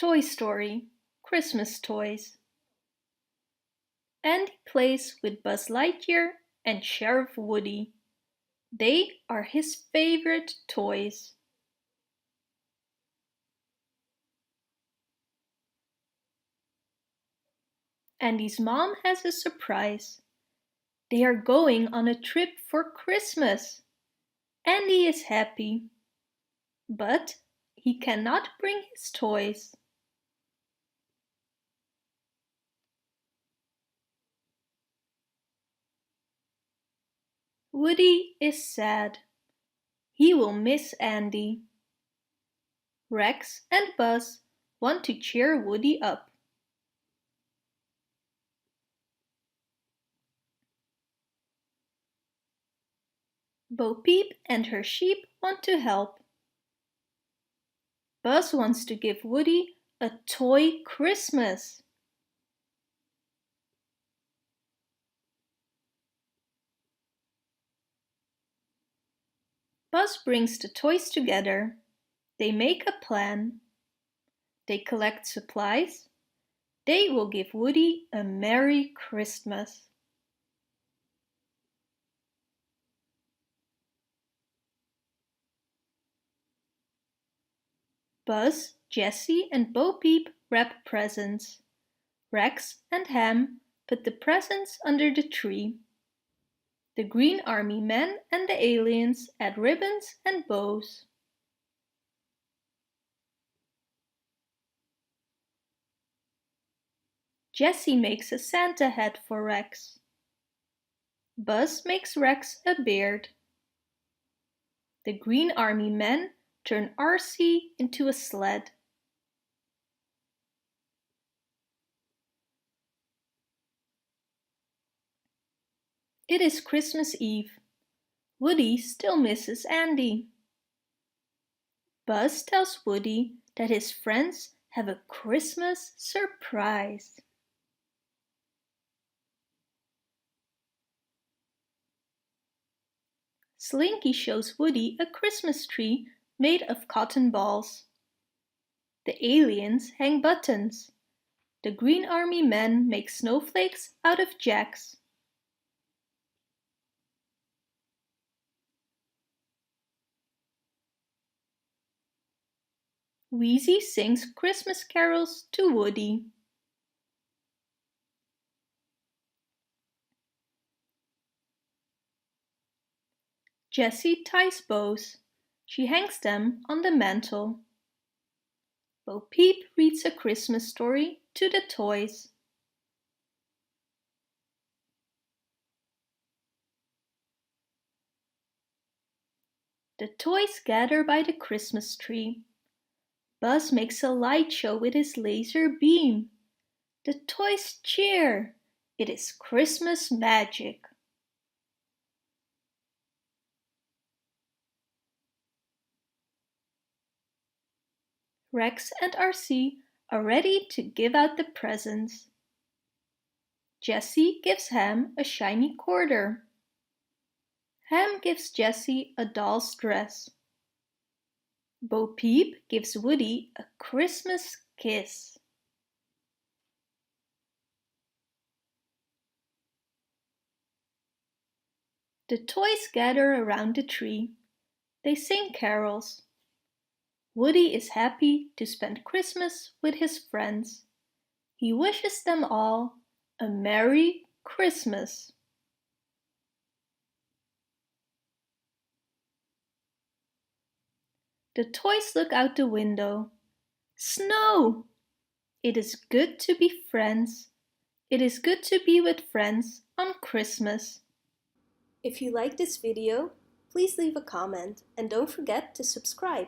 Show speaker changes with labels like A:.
A: Toy Story, Christmas Toys. Andy plays with Buzz Lightyear and Sheriff Woody. They are his favorite toys. Andy's mom has a surprise. They are going on a trip for Christmas. Andy is happy, but he cannot bring his toys. Woody is sad. He will miss Andy. Rex and Buzz want to cheer Woody up. Bo Peep and her sheep want to help. Buzz wants to give Woody a toy Christmas. Buzz brings the toys together. They make a plan. They collect supplies. They will give Woody a Merry Christmas. Buzz, Jessie and Bo Peep wrap presents. Rex and Ham put the presents under the tree. The Green Army men and the aliens add ribbons and bows. Jessie makes a Santa hat for Rex. Buzz makes Rex a beard. The Green Army men turn RC into a sled. It is Christmas Eve. Woody still misses Andy. Buzz tells Woody that his friends have a Christmas surprise. Slinky shows Woody a Christmas tree made of cotton balls. The aliens hang buttons. The Green Army men make snowflakes out of jacks. Wheezy sings Christmas carols to Woody. Jessie ties bows. She hangs them on the mantle. Bo Peep reads a Christmas story to the toys. The toys gather by the Christmas tree. Buzz makes a light show with his laser beam. The toys cheer. It is Christmas magic. Rex and RC are ready to give out the presents. Jessie gives Ham a shiny quarter. Ham gives Jessie a doll's dress. Bo Peep gives Woody a Christmas kiss. The toys gather around the tree. They sing carols. Woody is happy to spend Christmas with his friends. He wishes them all a Merry Christmas. The toys look out the window. Snow! It is good to be friends. It is good to be with friends on Christmas. If you like this video, please leave a comment and don't forget to subscribe.